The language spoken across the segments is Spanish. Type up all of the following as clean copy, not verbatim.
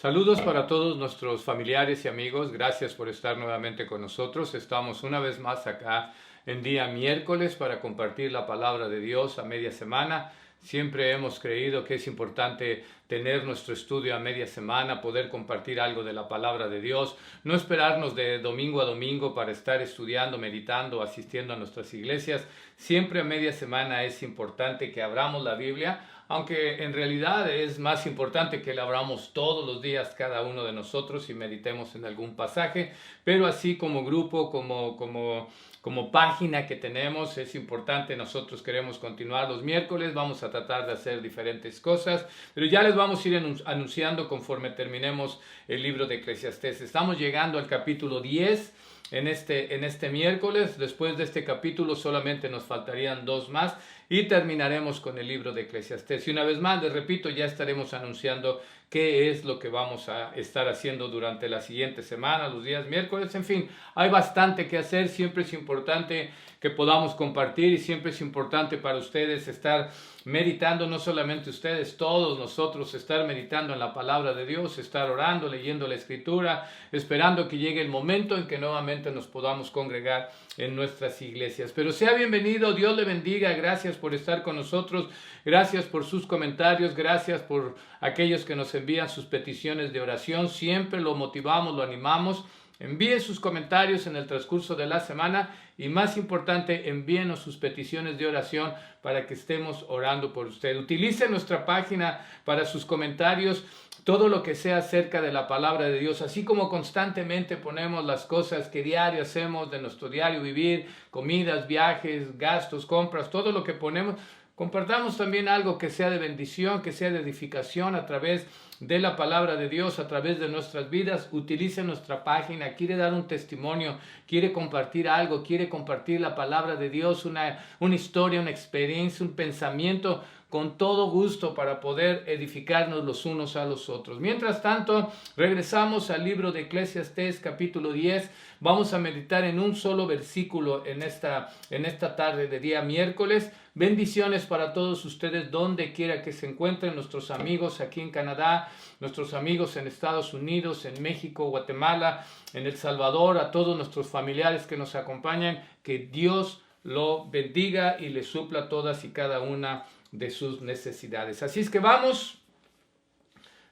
Saludos para todos nuestros familiares y amigos. Gracias por estar nuevamente con nosotros. Estamos una vez más acá en día miércoles para compartir la palabra de Dios a media semana. Siempre hemos creído que es importante tener nuestro estudio a media semana, poder compartir algo de la palabra de Dios, no esperarnos de domingo a domingo para estar estudiando, meditando, asistiendo a nuestras iglesias. Siempre a media semana es importante que abramos la Biblia, aunque en realidad es más importante que la abramos todos los días cada uno de nosotros y meditemos en algún pasaje, pero así como grupo, como página que tenemos, es importante. Nosotros queremos continuar los miércoles, vamos a tratar de hacer diferentes cosas, pero ya les vamos a ir anunciando conforme terminemos el libro de Eclesiastés. Estamos llegando al capítulo 10 en este miércoles. Después de este capítulo solamente nos faltarían 2 más y terminaremos con el libro de Eclesiastés. Y una vez más, les repito, ya estaremos anunciando qué es lo que vamos a estar haciendo durante la siguiente semana, los días miércoles. En fin, hay bastante que hacer. Siempre es importante que podamos compartir y siempre es importante para ustedes estar meditando, no solamente ustedes, todos nosotros, estar meditando en la palabra de Dios, estar orando, leyendo la Escritura, esperando que llegue el momento en que nuevamente nos podamos congregar en nuestras iglesias. Pero sea bienvenido, Dios le bendiga, gracias por estar con nosotros, gracias por sus comentarios, gracias por aquellos que nos envían sus peticiones de oración. Siempre lo motivamos, lo animamos. Envíe sus comentarios en el transcurso de la semana y, más importante, envíenos sus peticiones de oración para que estemos orando por usted. Utilice nuestra página para sus comentarios, todo lo que sea acerca de la palabra de Dios, así como constantemente ponemos las cosas que diario hacemos de nuestro diario vivir, comidas, viajes, gastos, compras, todo lo que ponemos. Compartamos también algo que sea de bendición, que sea de edificación a través de la palabra de Dios, a través de nuestras vidas. Utilice nuestra página, quiere dar un testimonio, quiere compartir algo, quiere compartir la palabra de Dios, una historia, una experiencia, un pensamiento, con todo gusto para poder edificarnos los unos a los otros. Mientras tanto, regresamos al libro de Eclesiastés, capítulo 10. Vamos a meditar en un solo versículo en esta tarde de día miércoles. Bendiciones para todos ustedes, donde quiera que se encuentren, nuestros amigos aquí en Canadá, nuestros amigos en Estados Unidos, en México, Guatemala, en El Salvador, a todos nuestros familiares que nos acompañan. Que Dios lo bendiga y le supla todas y cada una de sus necesidades. Así es que vamos,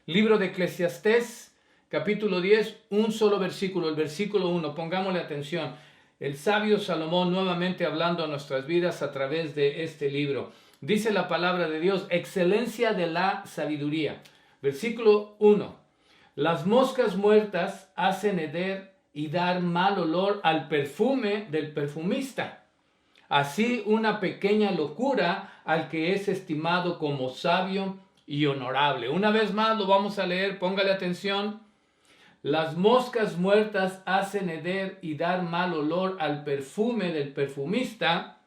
libro de Eclesiastés, capítulo 10, un solo versículo, el versículo 1, pongámosle atención. El sabio Salomón nuevamente hablando a nuestras vidas a través de este libro. Dice la palabra de Dios, excelencia de la sabiduría. Versículo 1. Las moscas muertas hacen heder y dar mal olor al perfume del perfumista. Así una pequeña locura al que es estimado como sabio y honorable. Una vez más lo vamos a leer, póngale atención. Las moscas muertas hacen heder y dar mal olor al perfume del perfumista.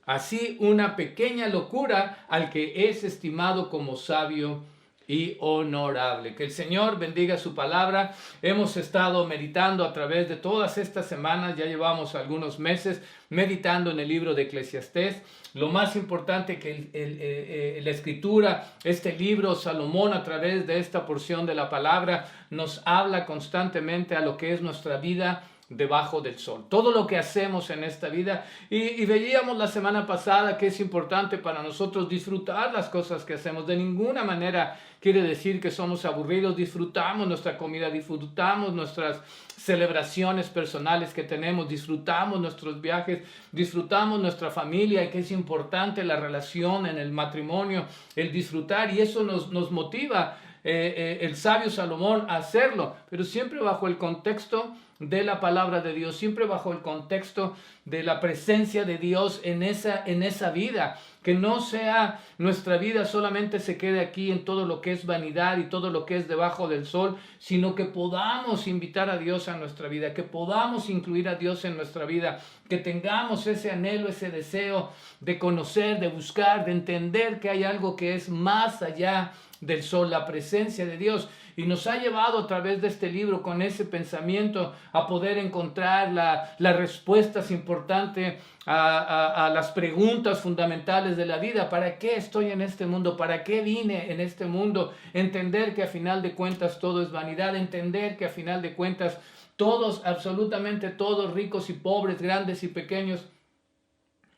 Así una pequeña locura al que es estimado como sabio y honorable. Que el Señor bendiga su palabra. Hemos estado meditando a través de todas estas semanas, ya llevamos algunos meses meditando en el libro de Eclesiastés. Lo más importante que la escritura, este libro, Salomón, a través de esta porción de la palabra, nos habla constantemente a lo que es nuestra vida debajo del sol, todo lo que hacemos en esta vida, y veíamos la semana pasada que es importante para nosotros disfrutar las cosas que hacemos. De ninguna manera quiere decir que somos aburridos. Disfrutamos nuestra comida, disfrutamos nuestras celebraciones personales que tenemos, disfrutamos nuestros viajes, disfrutamos nuestra familia, y que es importante la relación en el matrimonio, el disfrutar, y eso nos motiva el sabio Salomón a hacerlo, pero siempre bajo el contexto de la palabra de Dios, siempre bajo el contexto de la presencia de Dios en esa vida. Que no sea nuestra vida solamente se quede aquí en todo lo que es vanidad y todo lo que es debajo del sol, sino que podamos invitar a Dios a nuestra vida, que podamos incluir a Dios en nuestra vida, que tengamos ese anhelo, ese deseo de conocer, de buscar, de entender que hay algo que es más allá del sol, la presencia de Dios. Y nos ha llevado a través de este libro, con ese pensamiento, a poder encontrar las respuestas importantes a las preguntas fundamentales de la vida. ¿Para qué estoy en este mundo? ¿Para qué vine en este mundo? Entender que a final de cuentas todo es vanidad. Entender que a final de cuentas todos, absolutamente todos, ricos y pobres, grandes y pequeños,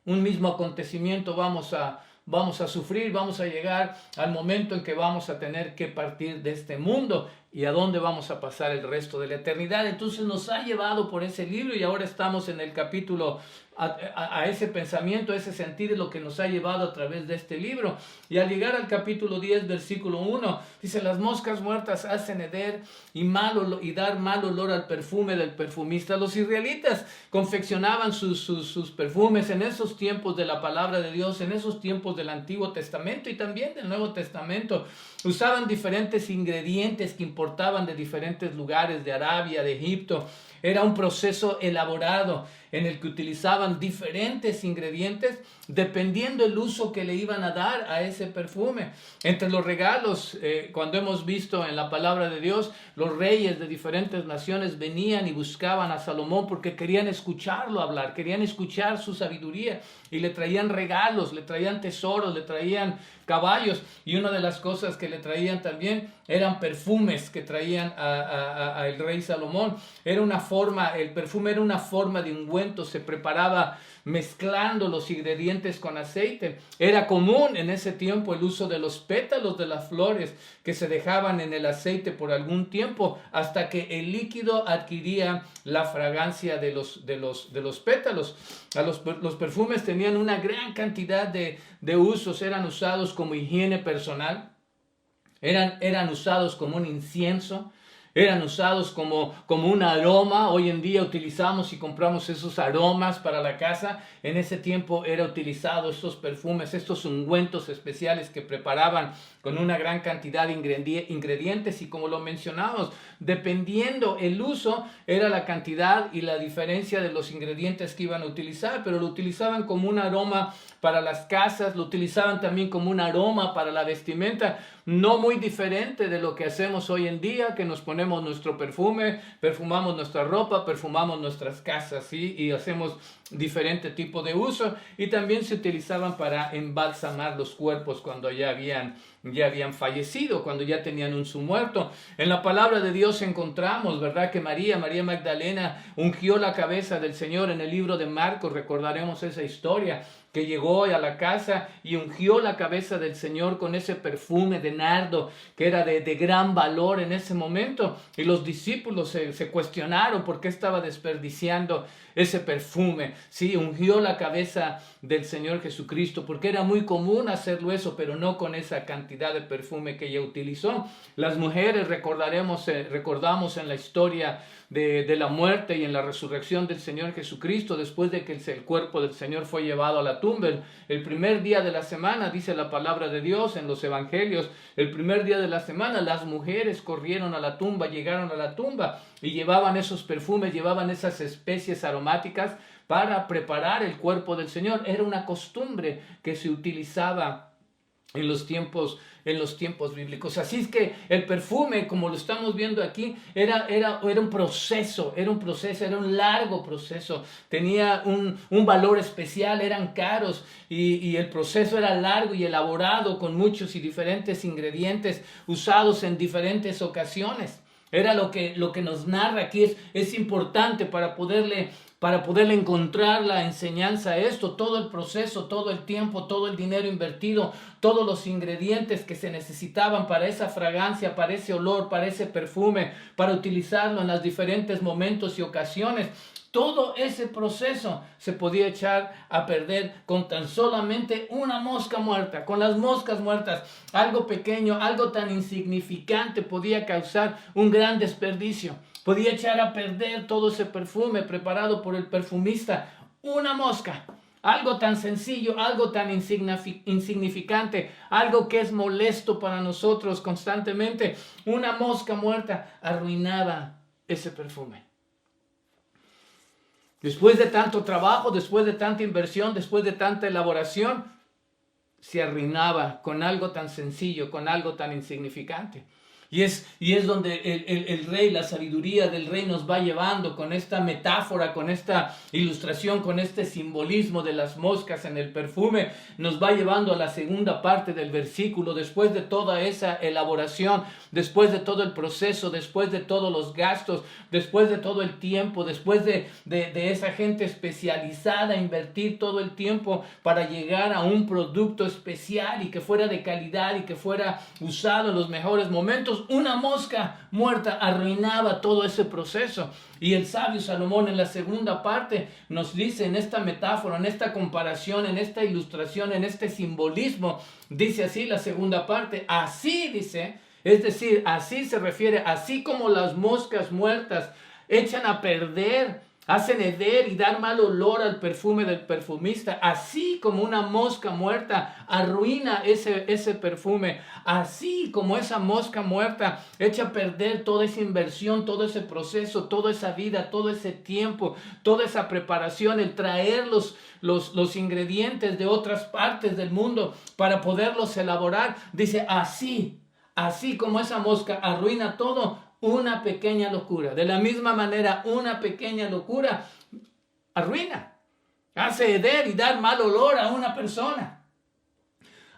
un mismo acontecimiento vamos a sufrir, vamos a llegar al momento en que vamos a tener que partir de este mundo y a dónde vamos a pasar el resto de la eternidad. Entonces nos ha llevado por ese libro y ahora estamos en el capítulo, a ese pensamiento, a ese sentir, lo que nos ha llevado a través de este libro. Y al llegar al capítulo 10, versículo 1, dice: las moscas muertas hacen heder y dar mal olor al perfume del perfumista. Los israelitas confeccionaban sus perfumes en esos tiempos de la palabra de Dios, en esos tiempos del Antiguo Testamento y también del Nuevo Testamento. Usaban diferentes ingredientes que importaban de diferentes lugares, de Arabia, de Egipto. Era un proceso elaborado en el que utilizaban diferentes ingredientes dependiendo el uso que le iban a dar a ese perfume. Entre los regalos, cuando hemos visto en la palabra de Dios, los reyes de diferentes naciones venían y buscaban a Salomón porque querían escucharlo hablar, querían escuchar su sabiduría y le traían regalos, le traían tesoros, le traían caballos, y una de las cosas que le traían también eran perfumes que traían al rey Salomón. Era una forma, el perfume era una forma de ungüento, se preparaba mezclando los ingredientes con aceite. Era común en ese tiempo el uso de los pétalos de las flores que se dejaban en el aceite por algún tiempo hasta que el líquido adquiría la fragancia de los pétalos. Los perfumes tenían una gran cantidad de usos. Eran usados como higiene personal, eran usados como un incienso, eran usados como un aroma. Hoy en día utilizamos y compramos esos aromas para la casa. En ese tiempo era utilizado estos perfumes, estos ungüentos especiales que preparaban con una gran cantidad de ingredientes, y como lo mencionamos, dependiendo el uso, era la cantidad y la diferencia de los ingredientes que iban a utilizar, pero lo utilizaban como un aroma para las casas, lo utilizaban también como un aroma para la vestimenta, no muy diferente de lo que hacemos hoy en día, que nos ponemos nuestro perfume, perfumamos nuestra ropa, perfumamos nuestras casas, ¿sí? Y hacemos diferente tipo de uso, y también se utilizaban para embalsamar los cuerpos cuando ya habían fallecido, cuando ya tenían un su muerto. En la palabra de Dios encontramos, ¿verdad?, que María Magdalena ungió la cabeza del Señor. En el libro de Marcos recordaremos esa historia, que llegó a la casa y ungió la cabeza del Señor con ese perfume de nardo que era de gran valor en ese momento, y los discípulos se cuestionaron por qué estaba desperdiciando ese perfume. Sí, ungió la cabeza del Señor Jesucristo porque era muy común hacerlo eso, pero no con esa cantidad de perfume que ella utilizó. Las mujeres recordamos en la historia de la muerte y en la resurrección del Señor Jesucristo, después de que el cuerpo del Señor fue llevado a la tumba. El primer día de la semana, dice la palabra de Dios en los evangelios, el primer día de la semana las mujeres corrieron a la tumba, llegaron a la tumba y llevaban esos perfumes, llevaban esas especies aromáticas para preparar el cuerpo del Señor. Era una costumbre que se utilizaba en los tiempos bíblicos. Así es que el perfume, como lo estamos viendo aquí, era un proceso, era un largo proceso, tenía un valor especial, eran caros, y el proceso era largo y elaborado con muchos y diferentes ingredientes usados en diferentes ocasiones. Era lo que nos narra aquí, es importante para poderle encontrar la enseñanza a esto, todo el proceso, todo el tiempo, todo el dinero invertido, todos los ingredientes que se necesitaban para esa fragancia, para ese olor, para ese perfume, para utilizarlo en los diferentes momentos y ocasiones. Todo ese proceso se podía echar a perder con tan solamente una mosca muerta. Con las moscas muertas, algo pequeño, algo tan insignificante podía causar un gran desperdicio. Podía echar a perder todo ese perfume preparado por el perfumista. Una mosca, algo tan sencillo, algo tan insignificante, algo que es molesto para nosotros constantemente. Una mosca muerta arruinaba ese perfume. Después de tanto trabajo, después de tanta inversión, después de tanta elaboración, se arruinaba con algo tan sencillo, con algo tan insignificante. Y es donde el rey, la sabiduría del rey nos va llevando con esta metáfora, con esta ilustración, con este simbolismo de las moscas en el perfume. Nos va llevando a la segunda parte del versículo. Después de toda esa elaboración, después de todo el proceso, después de todos los gastos, después de todo el tiempo, después de esa gente especializada, invertir todo el tiempo para llegar a un producto especial y que fuera de calidad y que fuera usado en los mejores momentos, una mosca muerta arruinaba todo ese proceso. Y el sabio Salomón en la segunda parte nos dice, en esta metáfora, en esta comparación, en esta ilustración, en este simbolismo, dice así la segunda parte, así dice, es decir, así se refiere, así como las moscas muertas echan a perder, hacen heder y dar mal olor al perfume del perfumista, así como una mosca muerta arruina ese perfume, así como esa mosca muerta echa a perder toda esa inversión, todo ese proceso, toda esa vida, todo ese tiempo, toda esa preparación, el traer los ingredientes de otras partes del mundo para poderlos elaborar. Dice, así como esa mosca arruina todo, una pequeña locura. De la misma manera, una pequeña locura arruina, hace heder y dar mal olor a una persona.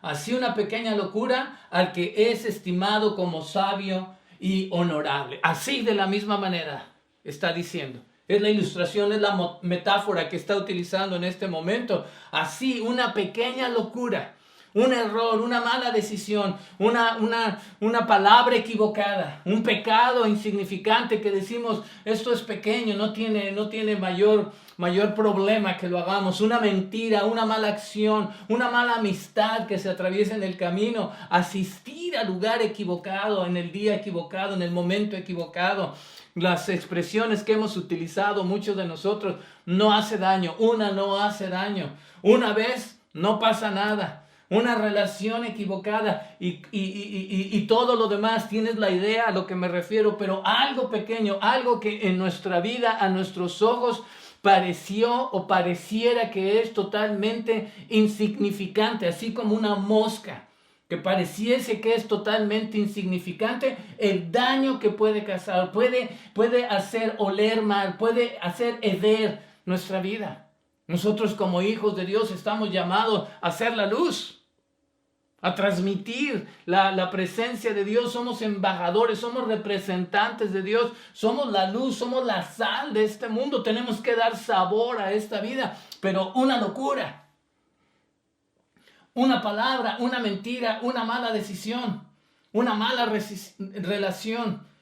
Así una pequeña locura al que es estimado como sabio y honorable. Así de la misma manera está diciendo. Es la ilustración, es la metáfora que está utilizando en este momento. Así una pequeña locura, un error, una mala decisión, una palabra equivocada, un pecado insignificante que decimos, esto es pequeño, no tiene mayor problema que lo hagamos, una mentira, una mala acción, una mala amistad que se atraviesa en el camino, asistir al lugar equivocado, en el día equivocado, en el momento equivocado. Las expresiones que hemos utilizado muchos de nosotros, no hace daño, no hace daño, una vez no pasa nada. Una relación equivocada y todo lo demás, tienes la idea a lo que me refiero, pero algo pequeño, algo que en nuestra vida, a nuestros ojos, pareció o pareciera que es totalmente insignificante, así como una mosca, que pareciese que es totalmente insignificante, el daño que puede causar, puede hacer oler mal, puede hacer heder nuestra vida. Nosotros como hijos de Dios estamos llamados a ser la luz, a transmitir la presencia de Dios. Somos embajadores, somos representantes de Dios, somos la luz, somos la sal de este mundo. Tenemos que dar sabor a esta vida, pero una locura, una palabra, una mentira, una mala decisión, una mala relación.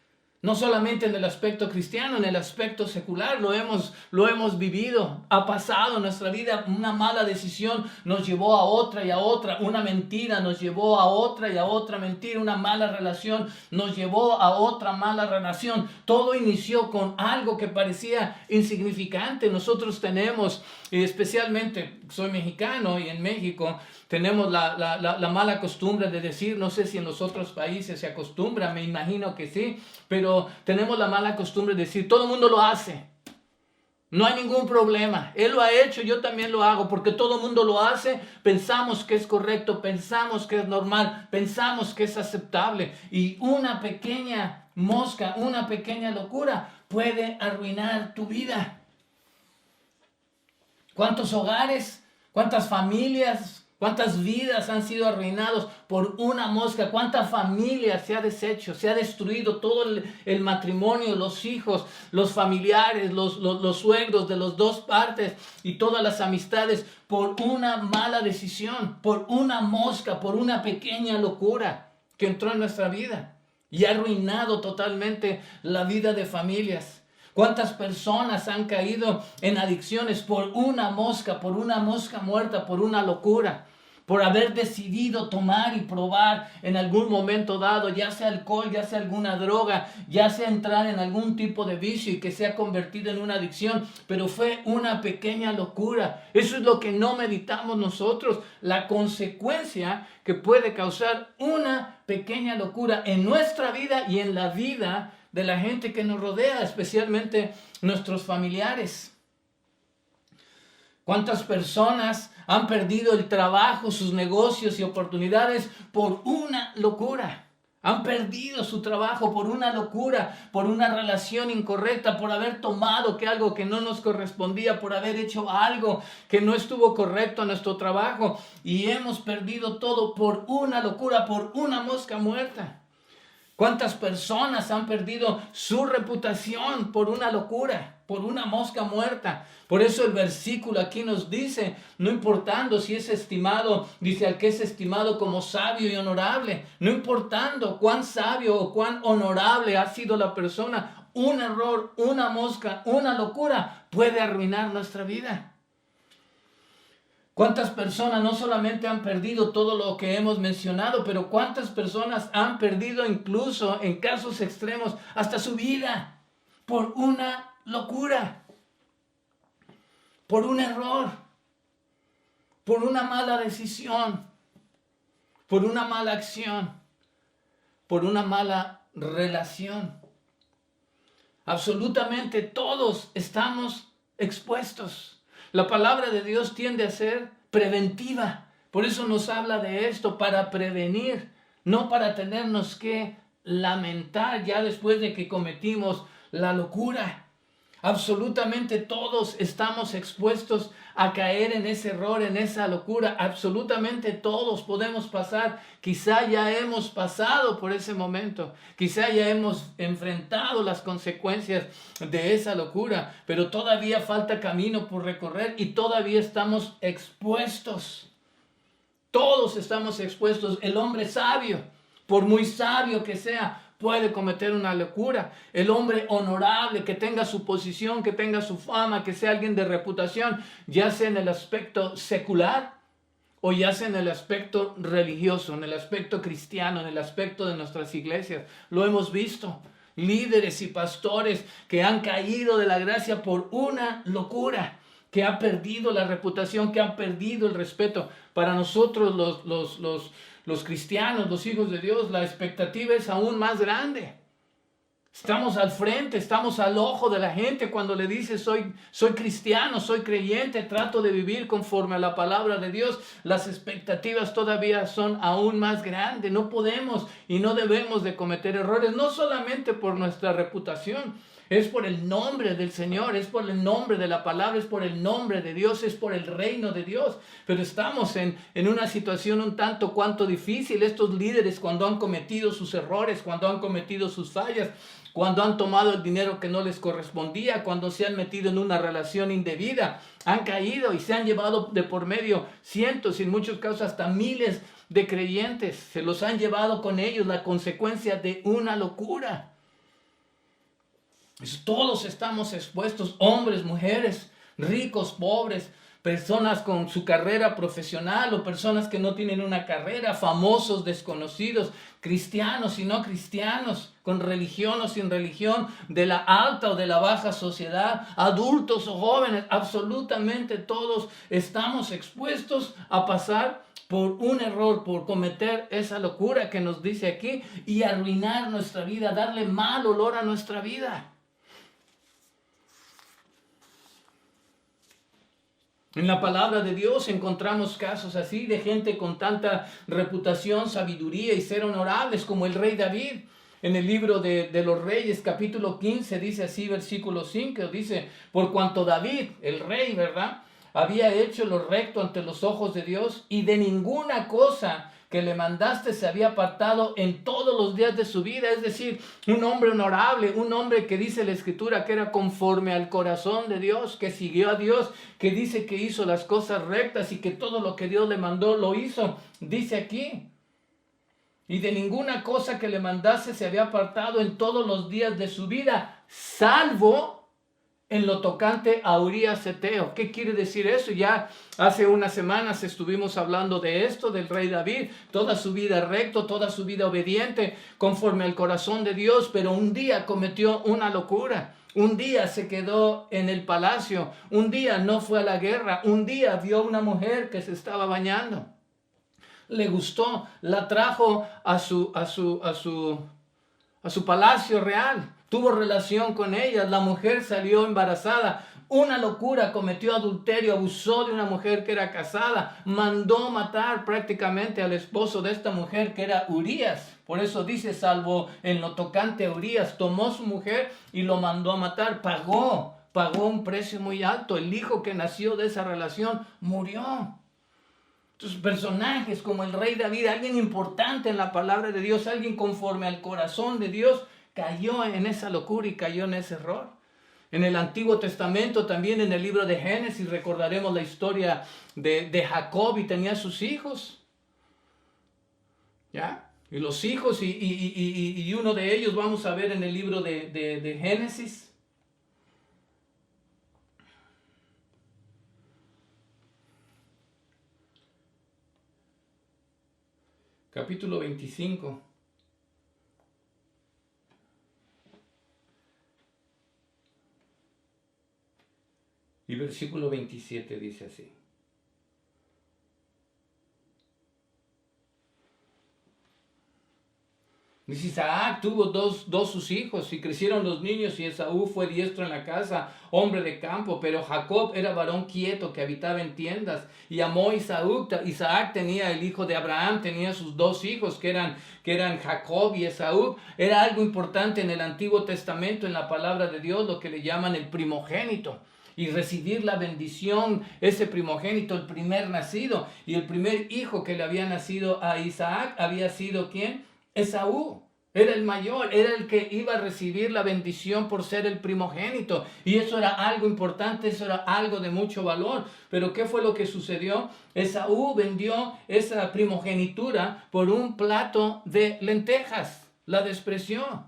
No solamente en el aspecto cristiano, en el aspecto secular lo hemos vivido. Ha pasado en nuestra vida, una mala decisión nos llevó a otra y a otra. Una mentira nos llevó a otra y a otra mentira. Una mala relación nos llevó a otra mala relación. Todo inició con algo que parecía insignificante. Nosotros tenemos, y especialmente soy mexicano y en México tenemos la mala costumbre de decir, no sé si en los otros países se acostumbra, me imagino que sí, pero tenemos la mala costumbre de decir, todo el mundo lo hace, no hay ningún problema, él lo ha hecho, yo también lo hago, porque todo el mundo lo hace, pensamos que es correcto, pensamos que es normal, pensamos que es aceptable, y una pequeña mosca, una pequeña locura puede arruinar tu vida. ¿Cuántos hogares, cuántas familias, cuántas vidas han sido arruinados por una mosca? ¿Cuánta familia se ha deshecho, se ha destruido todo el matrimonio, los hijos, los familiares, los suegros de las dos partes y todas las amistades por una mala decisión, por una mosca, por una pequeña locura que entró en nuestra vida y ha arruinado totalmente la vida de familias? ¿Cuántas personas han caído en adicciones por una mosca muerta, por una locura? Por haber decidido tomar y probar en algún momento dado, ya sea alcohol, ya sea alguna droga, ya sea entrar en algún tipo de vicio y que se ha convertido en una adicción, pero fue una pequeña locura. Eso es lo que no meditamos nosotros, la consecuencia que puede causar una pequeña locura en nuestra vida y en la vida de la gente que nos rodea, especialmente nuestros familiares. ¿Cuántas personas han perdido el trabajo, sus negocios y oportunidades por una locura? Han perdido su trabajo por una locura, por una relación incorrecta, por haber tomado algo que no nos correspondía, por haber hecho algo que no estuvo correcto en nuestro trabajo. Y hemos perdido todo por una locura, por una mosca muerta. ¿Cuántas personas han perdido su reputación por una locura, por una mosca muerta? Por eso el versículo aquí nos dice, no importando si es estimado, dice al que es estimado como sabio y honorable, no importando cuán sabio o cuán honorable ha sido la persona, un error, una mosca, una locura puede arruinar nuestra vida. ¿Cuántas personas no solamente han perdido todo lo que hemos mencionado, pero cuántas personas han perdido incluso en casos extremos hasta su vida por una locura, por un error, por una mala decisión, por una mala acción, por una mala relación? Absolutamente todos estamos expuestos. La palabra de Dios tiende a ser preventiva. Por eso nos habla de esto, para prevenir, no para tenernos que lamentar ya después de que cometimos la locura. Absolutamente todos estamos expuestos a caer en ese error, en esa locura. Absolutamente todos podemos pasar. Quizá ya hemos pasado por ese momento. Quizá ya hemos enfrentado las consecuencias de esa locura. Pero todavía falta camino por recorrer y todavía estamos expuestos. Todos estamos expuestos. El hombre sabio, por muy sabio que sea, puede cometer una locura. El hombre honorable, que tenga su posición, que tenga su fama, que sea alguien de reputación, ya sea en el aspecto secular o ya sea en el aspecto religioso, en el aspecto cristiano, en el aspecto de nuestras iglesias. Lo hemos visto. Líderes y pastores que han caído de la gracia por una locura, que han perdido la reputación, que han perdido el respeto. Para nosotros los cristianos, los hijos de Dios, la expectativa es aún más grande. Estamos al frente, estamos al ojo de la gente cuando le dice soy cristiano, soy creyente, trato de vivir conforme a la palabra de Dios. Las expectativas todavía son aún más grandes. No podemos y no debemos de cometer errores, no solamente por nuestra reputación. Es por el nombre del Señor, es por el nombre de la palabra, es por el nombre de Dios, es por el reino de Dios. Pero estamos en una situación un tanto cuanto difícil. Estos líderes, cuando han cometido sus errores, cuando han cometido sus fallas, cuando han tomado el dinero que no les correspondía, cuando se han metido en una relación indebida, han caído y se han llevado de por medio cientos y en muchos casos hasta miles de creyentes. Se los han llevado con ellos, la consecuencia de una locura. Todos estamos expuestos, hombres, mujeres, ricos, pobres, personas con su carrera profesional o personas que no tienen una carrera, famosos, desconocidos, cristianos y no cristianos, con religión o sin religión, de la alta o de la baja sociedad, adultos o jóvenes. Absolutamente todos estamos expuestos a pasar por un error, por cometer esa locura que nos dice aquí y arruinar nuestra vida, darle mal olor a nuestra vida. En la palabra de Dios encontramos casos así de gente con tanta reputación, sabiduría y ser honorables como el rey David. En el libro de los Reyes, capítulo 15, dice así, versículo 5, dice, por cuanto David, el rey, ¿verdad?, había hecho lo recto ante los ojos de Dios y de ninguna cosa que le mandaste se había apartado en todos los días de su vida. Es decir, un hombre honorable, un hombre que dice la Escritura que era conforme al corazón de Dios, que siguió a Dios, que dice que hizo las cosas rectas y que todo lo que Dios le mandó lo hizo. Dice aquí, y de ninguna cosa que le mandase se había apartado en todos los días de su vida, salvo en lo tocante a Urías Heteo. ¿Qué quiere decir eso? Ya hace unas semanas estuvimos hablando de esto, del rey David, toda su vida recto, toda su vida obediente, conforme al corazón de Dios, pero un día cometió una locura. Un día se quedó en el palacio, un día no fue a la guerra, un día vio a una mujer que se estaba bañando. Le gustó, la trajo a su palacio real. Tuvo relación con ella, la mujer salió embarazada. una locura, cometió adulterio, abusó de una mujer que era casada, mandó matar prácticamente al esposo de esta mujer que era Urías. Por eso dice, salvo en lo tocante a Urías, tomó su mujer y lo mandó a matar, pagó un precio muy alto. El hijo que nació de esa relación murió. Entonces, personajes como el rey David, alguien importante en la palabra de Dios, alguien conforme al corazón de Dios, cayó en esa locura y cayó en ese error. En el Antiguo Testamento, también en el libro de Génesis, recordaremos la historia de Jacob y tenía sus hijos. ¿Ya? Y los hijos, y uno de ellos vamos a ver en el libro de Génesis. Capítulo 25. Y versículo 27 dice así. Dice, Isaac tuvo dos sus hijos y crecieron los niños y Esaú fue diestro en la casa, hombre de campo, pero Jacob era varón quieto que habitaba en tiendas y amó a Isaac tenía el hijo de Abraham, tenía sus dos hijos que eran Jacob y Esaú. Era algo importante en el Antiguo Testamento, en la palabra de Dios, lo que le llaman el primogénito. Y recibir la bendición, ese primogénito, el primer nacido. Y el primer hijo que le había nacido a Isaac había sido ¿quién? Esaú. Era el mayor, era el que iba a recibir la bendición por ser el primogénito. Y eso era algo importante, eso era algo de mucho valor. Pero ¿qué fue lo que sucedió? Esaú vendió esa primogenitura por un plato de lentejas. La despreció.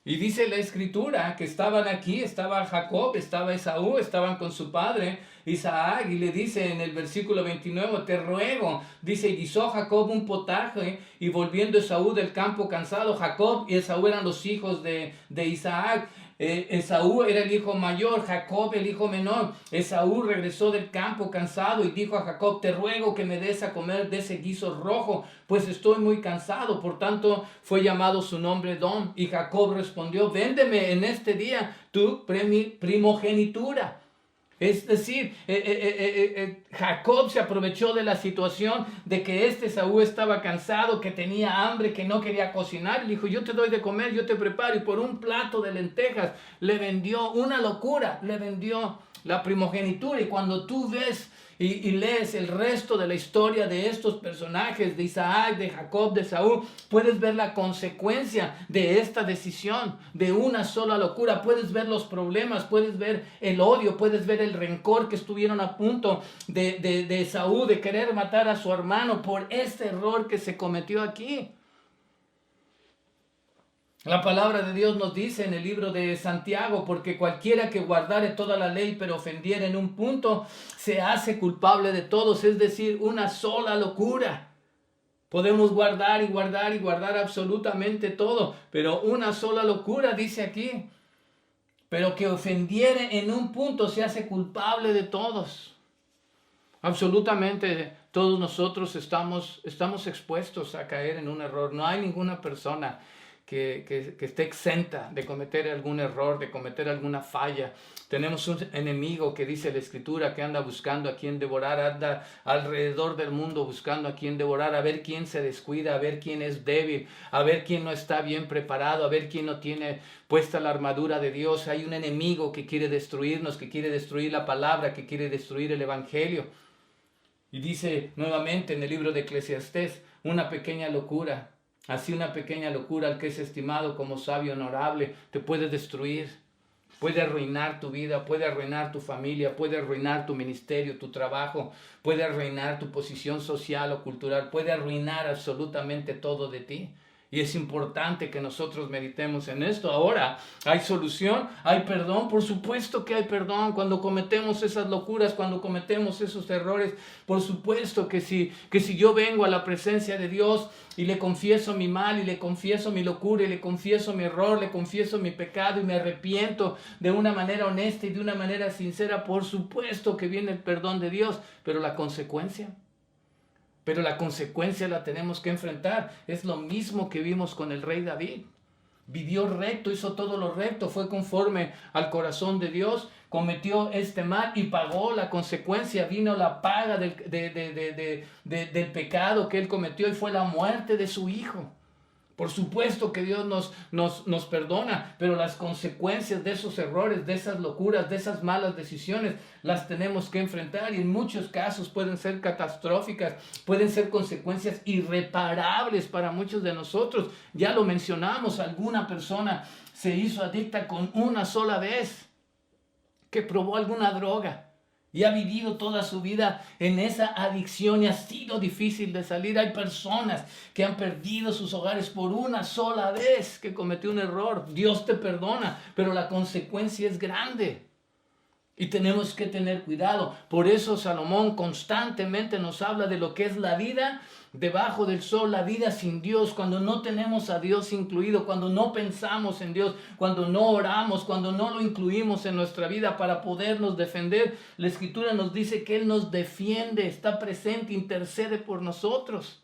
Y dice la escritura que estaban aquí, estaba Jacob, estaba Esaú, estaban con su padre Isaac, y le dice en el versículo 29, te ruego, dice, y guisó Jacob un potaje, y volviendo Esaú del campo cansado, Jacob y Esaú eran los hijos de Isaac. Esaú era el hijo mayor, Jacob el hijo menor. Esaú regresó del campo cansado y dijo a Jacob, te ruego que me des a comer de ese guiso rojo, pues estoy muy cansado. Por tanto fue llamado su nombre Edom. Y Jacob respondió, véndeme en este día tu primogenitura. Es decir, Jacob se aprovechó de la situación de que Esaú estaba cansado, que tenía hambre, que no quería cocinar. Y dijo, yo te doy de comer, yo te preparo. Y por un plato de lentejas le vendió una locura, le vendió la primogenitura. Y cuando tú ves y lees el resto de la historia de estos personajes, de Isaac, de Jacob, de Esaú, puedes ver la consecuencia de esta decisión, de una sola locura. Puedes ver los problemas, puedes ver el odio, puedes ver el rencor que estuvieron a punto de Esaú, de querer matar a su hermano por este error que se cometió aquí. La palabra de Dios nos dice en el libro de Santiago, porque cualquiera que guardare toda la ley pero ofendiera en un punto, se hace culpable de todos, es decir, una sola locura. Podemos guardar y guardar y guardar absolutamente todo, pero una sola locura dice aquí. Pero que ofendiere en un punto se hace culpable de todos. Absolutamente todos nosotros estamos expuestos a caer en un error. No hay ninguna persona que esté exenta de cometer algún error, de cometer alguna falla. Tenemos un enemigo que dice la Escritura que anda buscando a quien devorar, anda alrededor del mundo buscando a quien devorar, a ver quién se descuida, a ver quién es débil, a ver quién no está bien preparado, a ver quién no tiene puesta la armadura de Dios. Hay un enemigo que quiere destruirnos, que quiere destruir la palabra, que quiere destruir el evangelio. Y dice nuevamente en el libro de Eclesiastés, una pequeña locura. Así una pequeña locura al que es estimado como sabio honorable te puede destruir, puede arruinar tu vida, puede arruinar tu familia, puede arruinar tu ministerio, tu trabajo, puede arruinar tu posición social o cultural, puede arruinar absolutamente todo de ti. Y es importante que nosotros meditemos en esto. Ahora, ¿hay solución? ¿Hay perdón? Por supuesto que hay perdón cuando cometemos esas locuras, cuando cometemos esos errores. Por supuesto que si yo vengo a la presencia de Dios y le confieso mi mal, y le confieso mi locura, y le confieso mi error, le confieso mi pecado y me arrepiento de una manera honesta y de una manera sincera, por supuesto que viene el perdón de Dios. Pero la consecuencia la tenemos que enfrentar. Es lo mismo que vimos con el rey David. vivió recto, hizo todo lo recto, fue conforme al corazón de Dios, cometió este mal y pagó la consecuencia, vino la paga del pecado que él cometió y fue la muerte de su hijo. Por supuesto que Dios nos perdona, pero las consecuencias de esos errores, de esas locuras, de esas malas decisiones, las tenemos que enfrentar y en muchos casos pueden ser catastróficas, pueden ser consecuencias irreparables para muchos de nosotros. Ya lo mencionamos, alguna persona se hizo adicta con una sola vez, que probó alguna droga. Y ha vivido toda su vida en esa adicción y ha sido difícil de salir. Hay personas que han perdido sus hogares por una sola vez que cometió un error. Dios te perdona, pero la consecuencia es grande. Y tenemos que tener cuidado. Por eso Salomón constantemente nos habla de lo que es la vida debajo del sol, la vida sin Dios, cuando no tenemos a Dios incluido, cuando no pensamos en Dios, cuando no oramos, cuando no lo incluimos en nuestra vida para podernos defender. La Escritura nos dice que Él nos defiende, está presente, intercede por nosotros.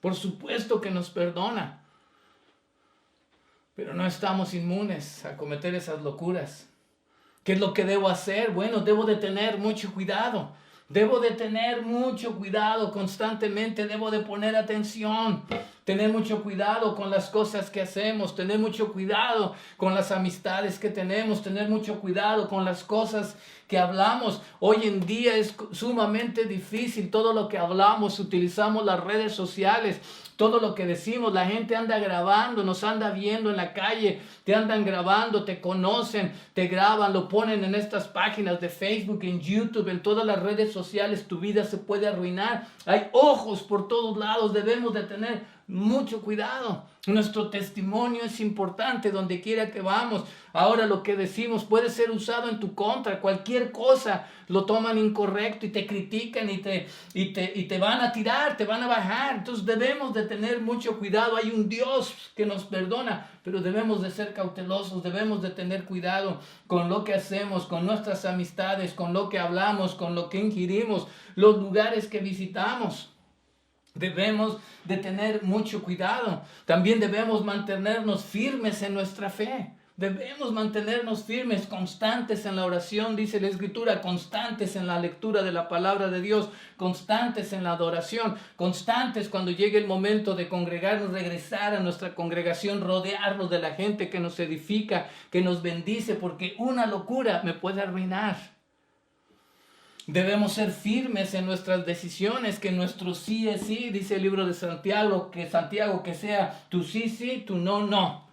Por supuesto que nos perdona. Pero no estamos inmunes a cometer esas locuras. ¿Qué es lo que debo hacer? Bueno, debo de tener mucho cuidado. Debo de tener mucho cuidado constantemente, debo de poner atención, tener mucho cuidado con las cosas que hacemos, tener mucho cuidado con las amistades que tenemos, tener mucho cuidado con las cosas que hablamos. Hoy en día es sumamente difícil todo lo que hablamos, utilizamos las redes sociales. Todo lo que decimos, la gente anda grabando, nos anda viendo en la calle, te andan grabando, te conocen, te graban, lo ponen en estas páginas de Facebook, en YouTube, en todas las redes sociales, tu vida se puede arruinar. Hay ojos por todos lados, debemos de tener mucho cuidado. Nuestro testimonio es importante donde quiera que vamos. Ahora lo que decimos puede ser usado en tu contra. Cualquier cosa lo toman incorrecto y te critican y te van a tirar, te van a bajar. Entonces debemos de tener mucho cuidado. Hay un Dios que nos perdona, pero debemos de ser cautelosos, debemos de tener cuidado con lo que hacemos, con nuestras amistades, con lo que hablamos, con lo que ingerimos, los lugares que visitamos. Debemos de tener mucho cuidado. También debemos mantenernos firmes en nuestra fe. Debemos mantenernos firmes, constantes en la oración, dice la Escritura, constantes en la lectura de la palabra de Dios, constantes en la adoración, constantes cuando llegue el momento de congregarnos, regresar a nuestra congregación, rodearnos de la gente que nos edifica, que nos bendice, porque una locura me puede arruinar. Debemos ser firmes en nuestras decisiones, que nuestro sí es sí, dice el libro de Santiago, que sea tu sí, sí, tu no, no.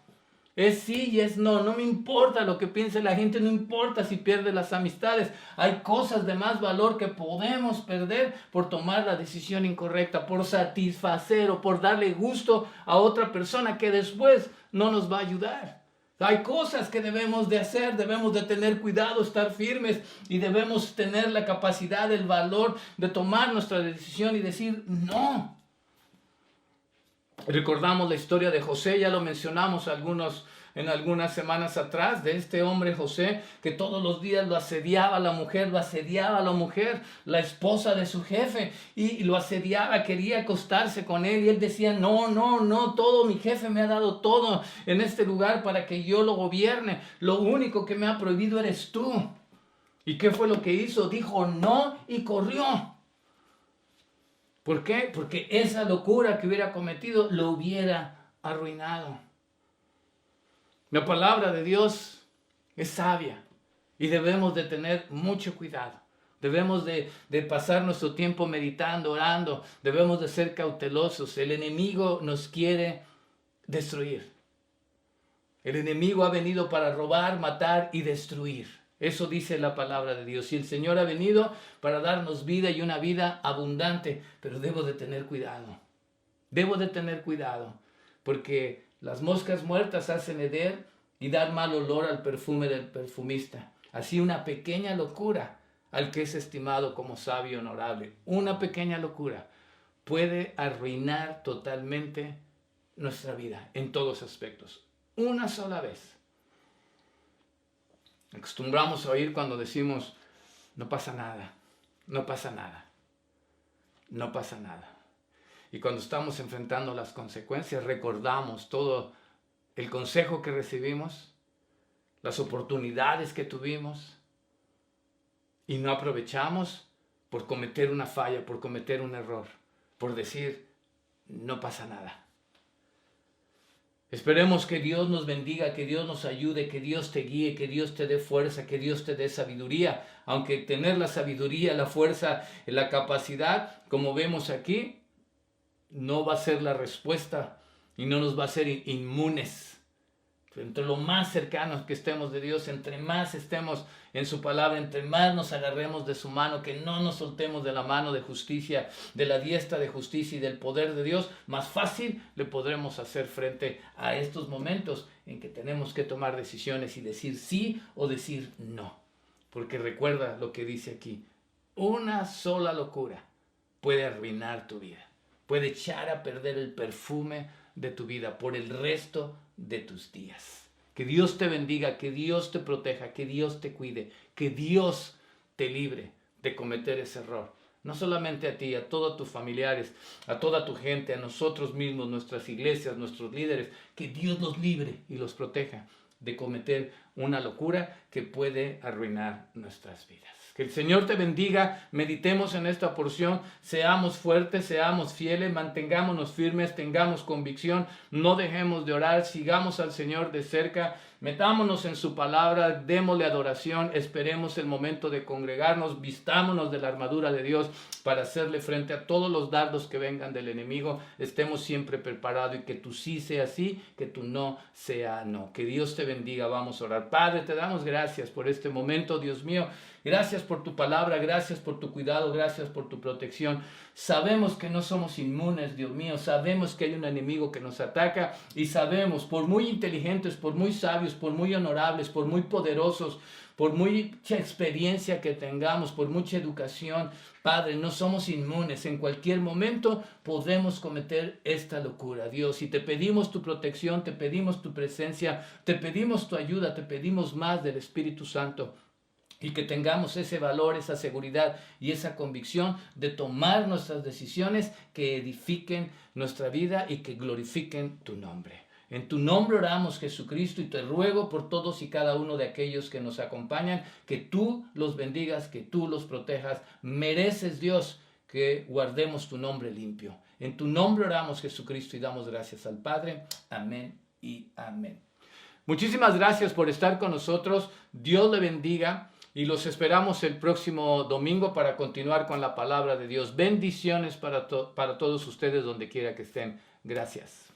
Es sí y es no, no me importa lo que piense la gente, no importa si pierde las amistades. Hay cosas de más valor que podemos perder por tomar la decisión incorrecta, por satisfacer o por darle gusto a otra persona que después no nos va a ayudar. Hay cosas que debemos de hacer, debemos de tener cuidado, estar firmes y debemos tener la capacidad, el valor de tomar nuestra decisión y decir no. Recordamos la historia de José, ya lo mencionamos en algunas semanas atrás, de este hombre José que todos los días lo asediaba la mujer, la esposa de su jefe, y lo asediaba, quería acostarse con él, y él decía, no, todo, mi jefe me ha dado todo en este lugar para que yo lo gobierne, lo único que me ha prohibido eres tú. ¿Y qué fue lo que hizo? Dijo no y corrió. ¿Por qué? Porque esa locura que hubiera cometido lo hubiera arruinado. La palabra de Dios es sabia y debemos de tener mucho cuidado. Debemos de pasar nuestro tiempo meditando, orando. Debemos de ser cautelosos. El enemigo nos quiere destruir. El enemigo ha venido para robar, matar y destruir. Eso dice la palabra de Dios. Y el Señor ha venido para darnos vida y una vida abundante. Pero debo de tener cuidado. Debo de tener cuidado. Porque las moscas muertas hacen heder y dar mal olor al perfume del perfumista. Así una pequeña locura al que es estimado como sabio y honorable. Una pequeña locura puede arruinar totalmente nuestra vida en todos aspectos. Una sola vez. Acostumbramos a oír cuando decimos, no pasa nada, no pasa nada, no pasa nada. Y cuando estamos enfrentando las consecuencias, recordamos todo el consejo que recibimos, las oportunidades que tuvimos y no aprovechamos por cometer una falla, por cometer un error, por decir, no pasa nada. Esperemos que Dios nos bendiga, que Dios nos ayude, que Dios te guíe, que Dios te dé fuerza, que Dios te dé sabiduría. Aunque tener la sabiduría, la fuerza, la capacidad, como vemos aquí, no va a ser la respuesta y no nos va a hacer inmunes. Entre lo más cercanos que estemos de Dios, entre más estemos en su palabra, entre más nos agarremos de su mano, que no nos soltemos de la mano de justicia, de la diestra de justicia y del poder de Dios, más fácil le podremos hacer frente a estos momentos en que tenemos que tomar decisiones y decir sí o decir no. Porque recuerda lo que dice aquí, una sola locura puede arruinar tu vida, puede echar a perder el perfume de tu vida por el resto de tus días. Que Dios te bendiga, que Dios te proteja, que Dios te cuide, que Dios te libre de cometer ese error. No solamente a ti, a todos tus familiares, a toda tu gente, a nosotros mismos, nuestras iglesias, nuestros líderes, que Dios los libre y los proteja de cometer una locura que puede arruinar nuestras vidas. Que el Señor te bendiga, meditemos en esta porción, seamos fuertes, seamos fieles, mantengámonos firmes, tengamos convicción, no dejemos de orar, sigamos al Señor de cerca, metámonos en su palabra, démosle adoración, esperemos el momento de congregarnos, vistámonos de la armadura de Dios para hacerle frente a todos los dardos que vengan del enemigo, estemos siempre preparados y que tu sí sea sí, que tu no sea no. Que Dios te bendiga, vamos a orar. Padre, te damos gracias por este momento, Dios mío. Gracias por tu palabra, gracias por tu cuidado, gracias por tu protección. Sabemos que no somos inmunes, Dios mío, sabemos que hay un enemigo que nos ataca y sabemos, por muy inteligentes, por muy sabios, por muy honorables, por muy poderosos, por mucha experiencia que tengamos, por mucha educación, Padre, no somos inmunes. En cualquier momento podemos cometer esta locura, Dios. Y te pedimos tu protección, te pedimos tu presencia, te pedimos tu ayuda, te pedimos más del Espíritu Santo. Y que tengamos ese valor, esa seguridad y esa convicción de tomar nuestras decisiones que edifiquen nuestra vida y que glorifiquen tu nombre. En tu nombre oramos, Jesucristo, y te ruego por todos y cada uno de aquellos que nos acompañan, que tú los bendigas, que tú los protejas. Mereces, Dios, que guardemos tu nombre limpio. En tu nombre oramos, Jesucristo, y damos gracias al Padre. Amén y amén. Muchísimas gracias por estar con nosotros. Dios le bendiga. Y los esperamos el próximo domingo para continuar con la palabra de Dios. Bendiciones para todos ustedes donde quiera que estén. Gracias.